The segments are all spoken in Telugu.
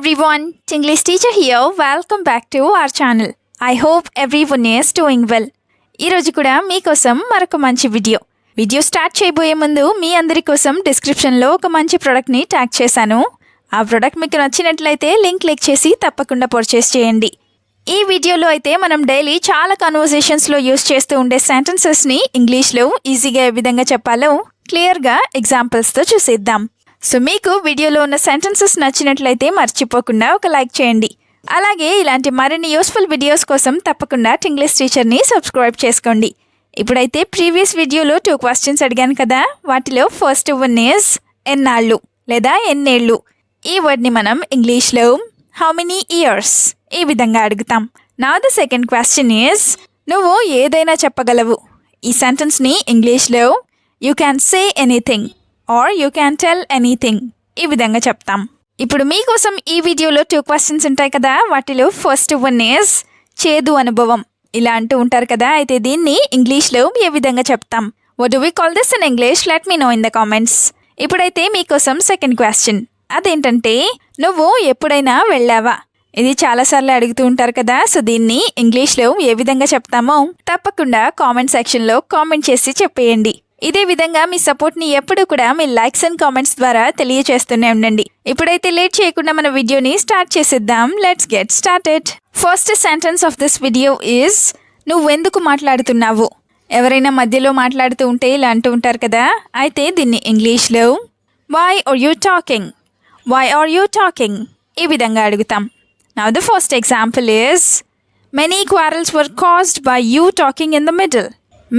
everyone, English teacher here. Welcome back to our channel. I hope everyone is doing well. ఈ రోజు కూడా మీకోసం మరొక మంచి వీడియో స్టార్ట్ చేయబోయే ముందు మీ అందరి కోసం డిస్క్రిప్షన్లో ఒక మంచి ప్రోడక్ట్ని ట్యాగ్ చేశాను. ఆ ప్రోడక్ట్ మీకు నచ్చినట్లయితే లింక్ క్లిక్ చేసి తప్పకుండా పర్చేస్ చేయండి. ఈ వీడియోలో అయితే మనం డైలీ చాలా కన్వర్సేషన్స్లో యూస్ చేస్తూ ఉండే సెంటెన్సెస్ని ఇంగ్లీష్లో ఈజీగా ఏ విధంగా చెప్పాలో క్లియర్గా ఎగ్జాంపుల్స్తో చూసేద్దాం. సో మీకు వీడియోలో ఉన్న సెంటెన్సెస్ నచ్చినట్లయితే మర్చిపోకుండా ఒక లైక్ చేయండి. అలాగే ఇలాంటి మరిన్ని యూస్ఫుల్ వీడియోస్ కోసం తప్పకుండా ఇంగ్లీష్ టీచర్ని సబ్స్క్రైబ్ చేసుకోండి. ఇప్పుడైతే ప్రీవియస్ వీడియోలో 2 క్వశ్చన్స్ అడిగాను కదా, వాటిలో ఫస్ట్ వన్ ఈజ్ ఎన్నాళ్ళు లేదా ఎన్నేళ్ళు. ఈ వర్డ్ని మనం ఇంగ్లీష్లో హౌ మెనీ ఇయర్స్ ఈ విధంగా అడుగుతాం. నా ద సెకండ్ క్వశ్చన్ ఈజ్ నువ్వు ఏదైనా చెప్పగలవు. ఈ సెంటెన్స్ని ఇంగ్లీష్లో you can say anything or you can tell anything ఈ విధంగా చెప్తాం. ఇప్పుడు మీకోసం ఈ వీడియోలో 2 క్వశ్చన్స్ ఉంటాయి కదా, వాటిలో ఫస్ట్ వన్ ఈజ్ చేదు అనుభవం. ఇలా అంటూ ఉంటారు కదా, అయితే దీన్ని ఇంగ్లీష్లో ఏ విధంగా చెప్తాం? What do we call this in English? Let me know in the comments. ఇప్పుడైతే మీకోసం సెకండ్ క్వశ్చన్. అదేంటంటే నువ్వు ఎప్పుడైనా వెళ్ళావా? ఇది చాలాసార్లు అడుగుతూ ఉంటారు కదా, సో దీన్ని ఇంగ్లీష్లో ఏ విధంగా చెప్తామో తప్పకుండా కామెంట్ సెక్షన్లో కామెంట్ చేసి చెప్పేయండి. ఇదే విధంగా మీ సపోర్ట్ని ఎప్పుడు కూడా మీ లైక్స్ అండ్ కామెంట్స్ ద్వారా తెలియచేస్తూనే ఉండండి. ఇప్పుడైతే లేట్ చేయకుండా మన వీడియోని స్టార్ట్ చేసేద్దాం. Let's get started. First sentence of this video is నువ్వెందుకు మాట్లాడుతున్నావు. ఎవరైనా మధ్యలో మాట్లాడుతూ ఉంటే ఇలా అంటూ ఉంటారు కదా, అయితే దీన్ని ఇంగ్లీష్లో why are you talking, why are you talking ఈ విధంగా అడుగుతాం. Now the first example is many quarrels were caused by you talking in the middle.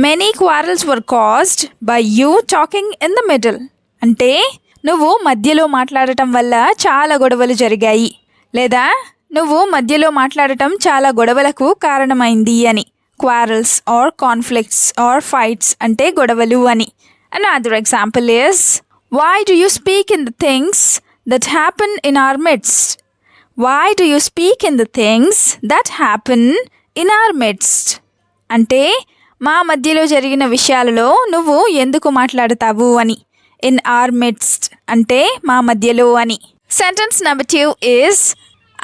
Many quarrels were caused by you talking in the middle. అంటే నువ్వు మధ్యలో మాట్లాడటం వల్ల చాలా గొడవలు జరిగాయి, లేదా నువ్వు మధ్యలో మాట్లాడటం చాలా గొడవలకు కారణమైంది అని. Quarrels or conflicts or fights అంటే గొడవలు అని. Another example is why do you speak in the things that happen in our midst? Why do you speak in the things that happen in our midst? అంటే మా మధ్యలో జరిగిన విషయాలలో నువ్వు ఎందుకు మాట్లాడతావు అని. ఇన్ ఆర్ మిడ్స్ట్ అంటే మా మధ్యలో అని. సెంటెన్స్ నెంబర్ 2 ఈజ్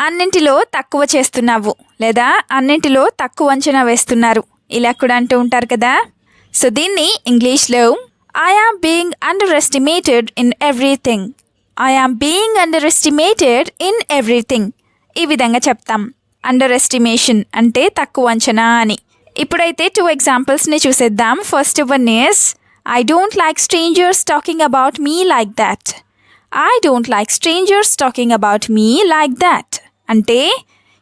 అన్నింటిలో తక్కువ చేస్తున్నావు లేదా అన్నింటిలో తక్కువ అంచనా వేస్తున్నారు ఇలా కూడా అంటూ ఉంటారు కదా. సో దీన్ని ఇంగ్లీష్లో I am being underestimated in everything. I am being underestimated in everything ఈ విధంగా చెప్తాం. అండర్ ఎస్టిమేషన్ అంటే తక్కువ అంచనా అని. ఇప్పుడైతే 2 ఎగ్జాంపుల్స్ని చూసేద్దాం. First one is I don't like strangers talking about me like that. I don't like strangers talking about me like that అంటే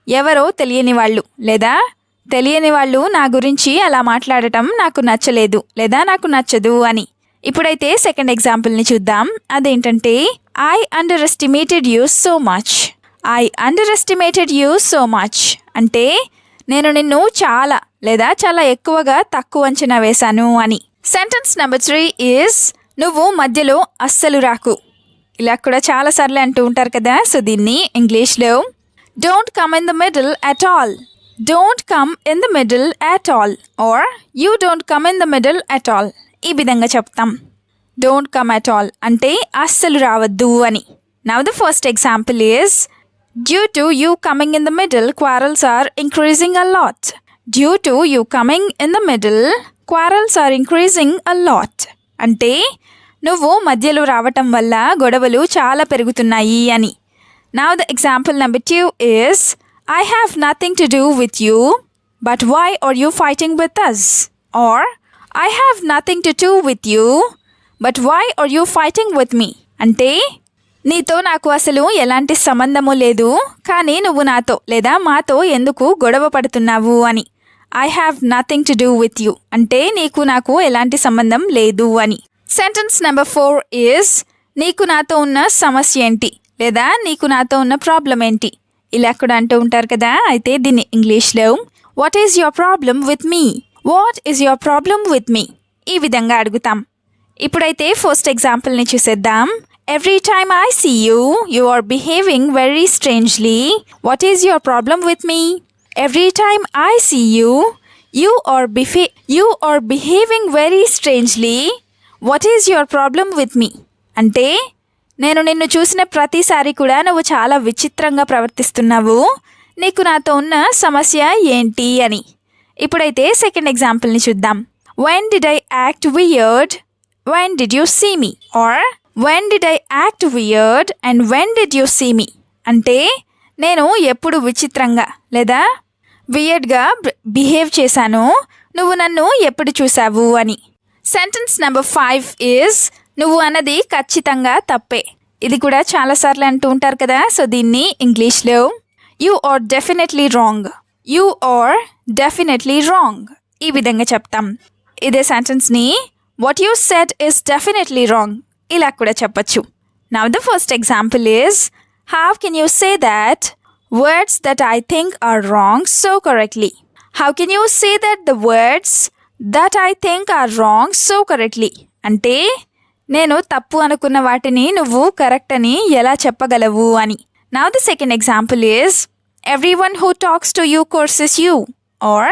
ఎవరో తెలియని వాళ్ళు లేదా తెలియని వాళ్ళు నా గురించి అలా మాట్లాడటం నాకు నచ్చలేదు లేదా నాకు నచ్చదు అని. ఇప్పుడైతే సెకండ్ ఎగ్జాంపుల్ని చూద్దాం. అదేంటంటే I under estimated you so much. I under estimated you so much అంటే నేను నిన్ను చాలా లేదా చాలా ఎక్కువగా తక్కువ అంచనా వేశాను అని. సెంటెన్స్ నెంబర్ 3 ఈజ్ నువ్వు మధ్యలో అస్సలు రాకు. ఇలా కూడా చాలాసార్లు అంటూ ఉంటారు కదా, సో దీన్ని ఇంగ్లీష్లో don't come in the middle at all. Don't come in the middle at all or you don't come in the middle at all ఈ విధంగా చెప్తాం. డోంట్ కమ్ అట్ ఆల్ అంటే అస్సలు రావద్దు అని. Now the first example is due to you coming in the middle, quarrels are increasing a lot. Due to you coming in the middle, quarrels are increasing a lot. అంటే నువ్వు మధ్యలో రావటం వల్ల గొడవలు చాలా పెరుగుతున్నాయి అని. Now the example number 2 is I have nothing to do with you, but why are you fighting with us? Or I have nothing to do with you, but why are you fighting with me? అంటే నీతో నాకు అసలు ఎలాంటి సంబంధము లేదు, కానీ నువ్వు నాతో లేదా మాతో ఎందుకు గొడవ పడుతున్నావు అని. I have nothing to do with you అంటే నీకు నాకు ఎలాంటి సంబంధం లేదు అని. సెంటెన్స్ నెంబర్ 4 ఈజ్ నీకు నాతో ఉన్న సమస్య ఏంటి లేదా నీకు నాతో ఉన్న ప్రాబ్లం ఏంటి ఇలా కూడా అంటూ ఉంటారు కదా, అయితే దీన్ని ఇంగ్లీష్లో what is your problem with me. What is your problem with me ఈ విధంగా అడుగుతాం. ఇప్పుడైతే ఫస్ట్ ఎగ్జాంపుల్ని చూసేద్దాం. Every time I see you, you are behaving very strangely. What is your problem with me? Every time I see you, you are behaving very strangely. What is your problem with me? అంటే నేను నిన్ను చూసిన ప్రతిసారి కూడా నువ్వు చాలా విచిత్రంగా ప్రవర్తిస్తున్నావు. నీకు నాతో ఉన్న సమస్య ఏంటి అని. ఇప్పుడైతే సెకండ్ ఎగ్జాంపుల్ని చూద్దాం. When did I act weird? When did you see me? Or when did I act weird and when did you see me? అంటే నేను ఎప్పుడు విచిత్రంగా లేదా వియర్డ్గా బిహేవ్ చేశాను, నువ్వు నన్ను ఎప్పుడు చూసావు అని. సెంటెన్స్ నెంబర్ 5 ఈజ్ నువ్వు అన్నది ఖచ్చితంగా తప్పే. ఇది కూడా చాలాసార్లు అంటూ ఉంటారు కదా. సో దీన్ని ఇంగ్లీష్లో you are definitely wrong, you are definitely wrong ఈ విధంగా చెప్తాం. ఇదే సెంటెన్స్ని what you said is definitely wrong ఇలా కూడా చెప్పచ్చు. Now the first example is how can you say that words that I think are wrong so correctly? How can you say that the words that I think are wrong so correctly? అంటే నేను తప్పు అనుకున్న వాటిని నువ్వు కరెక్ట్ అని ఎలా చెప్పగలవు అని. Now the second example is everyone who talks to you curses you or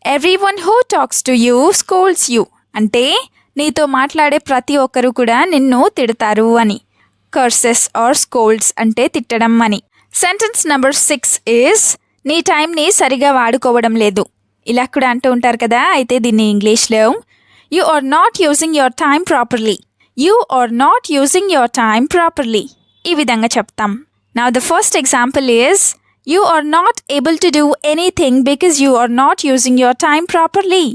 everyone who talks to you scolds you. అంటే నీతో మాట్లాడే ప్రతి ఒక్కరు కూడా నిన్ను తిడతారు అని. curses or scolds అంటే తిట్టడం అని. సెంటెన్స్ నెంబర్ 6 ఈజ్ నీ టైంని సరిగా వాడుకోవడం లేదు ఇలా కూడా అంటూ ఉంటారు కదా. అయితే దీన్ని ఇంగ్లీష్లో you are not using your time properly, you are not using your time properly ఈ విధంగా చెప్తాం. Now the first example is you are not able to do anything because you are not using your time properly.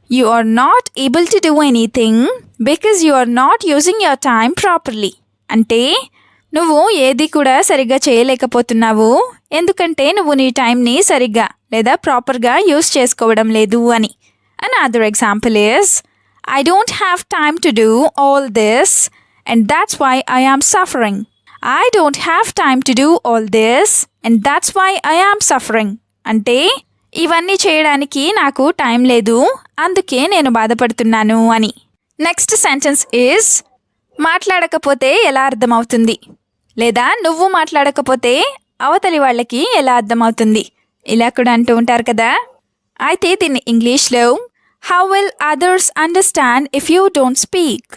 You are not able to do anything because you are not using your time properly అంటే నువ్వు ఏది కూడా సరిగ్గా చేయలేకపోతున్నావు ఎందుకంటే నువ్వు నీ టైంని సరిగ్గా లేదా ప్రాపర్గా యూస్ చేసుకోవడం లేదు అని. Another example is I don't have time to do all this and that's why I am suffering. I don't have time to do all this and that's why I am suffering అంటే ఇవన్నీ చేయడానికి నాకు టైం లేదు అందుకే నేను బాధపడుతున్నాను అని. నెక్స్ట్ సెంటెన్స్ ఈజ్ మాట్లాడకపోతే ఎలా అర్థమవుతుంది లేదా నువ్వు మాట్లాడకపోతే అవతలి వాళ్ళకి ఎలా అర్థమవుతుంది ఇలా కూడా అంటూ ఉంటారు కదా. అయితే దీన్ని ఇంగ్లీష్లో how will others understand if you don't speak,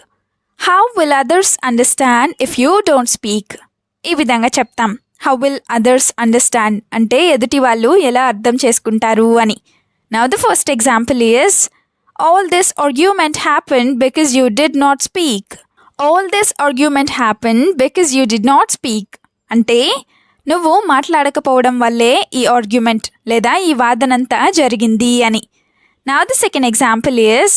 how will others understand if you don't speak ఈ విధంగా చెప్తాం. హౌ విల్ అదర్స్ అండర్స్టాండ్ అంటే ఎదుటి వాళ్ళు ఎలా అర్థం చేసుకుంటారు అని. Now the first example is all this argument happened because you did not speak. All this argument happened because you did not speak అంటే నువ్వు మాట్లాడకపోవడం వల్లే ఈ ఆర్గ్యుమెంట్ లేదా ఈ వాదనంతా జరిగింది అని. Now the second example is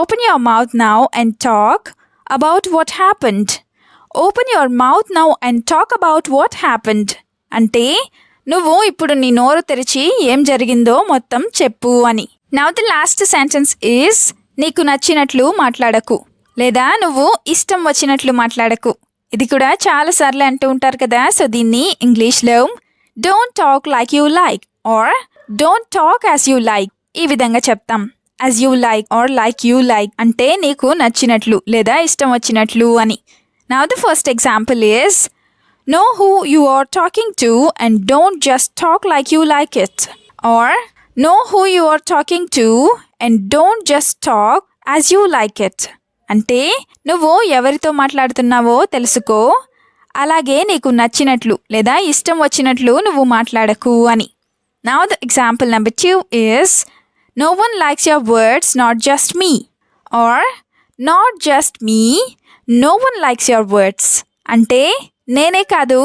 open your mouth now and talk about what happened. Open your mouth now and talk about what happened అంటే నువ్వు ఇప్పుడు నీ నోరు తెరిచి ఏం జరిగిందో మొత్తం చెప్పు అని. Now the last sentence is నీకు నచ్చినట్లు మాట్లాడకు లేదా నువ్వు ఇష్టం వచ్చినట్లు మాట్లాడకు. ఇది కూడా చాలాసార్లు అంటూ ఉంటారు కదా. సో దీన్ని ఇంగ్లీష్లో don't talk like you like or don't talk as you like ఈ విధంగా చెప్తాం. As you like or like you like అంటే నీకు నచ్చినట్లు లేదా ఇష్టం వచ్చినట్లు అని. Now the first example is know who you are talking to and don't just talk like you like it. Or know who you are talking to and don't just talk as you like it. అంటే నువ్వు ఎవరితో మాట్లాడుతున్నావో తెలుసుకో, అలాగే నీకు నచ్చినట్లు లేదా ఇష్టం వచ్చినట్లు నువ్వు మాట్లాడకు అని. Now the example number 2 is no one likes your words, not just me. Or not just me, no one likes your words. అంటే నేనే కాదు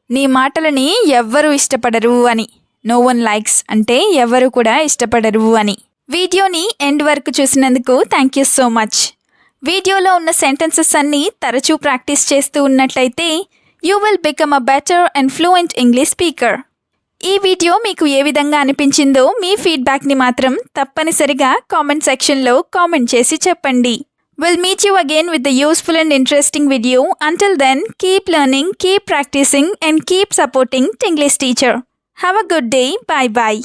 నీ మాటలని ఎవ్వరూ ఇష్టపడరు అని. నో వన్ లైక్స్ అంటే ఎవరు కూడా ఇష్టపడరు అని. వీడియోని ఎండ్ వరకు చూసినందుకు థ్యాంక్ యూ సో మచ్. వీడియోలో ఉన్న సెంటెన్సెస్ అన్నీ తరచూ ప్రాక్టీస్ చేస్తూ ఉన్నట్లయితే you will become a better and fluent English speaker. ఈ వీడియో మీకు ఏ విధంగా అనిపించిందో మీ ఫీడ్బ్యాక్ని మాత్రం తప్పనిసరిగా కామెంట్ సెక్షన్లో కామెంట్ చేసి చెప్పండి. We'll meet you again with the useful and interesting video. Until then, keep learning, keep practicing and keep supporting Tinglish Teacher. Have a good day. Bye-bye.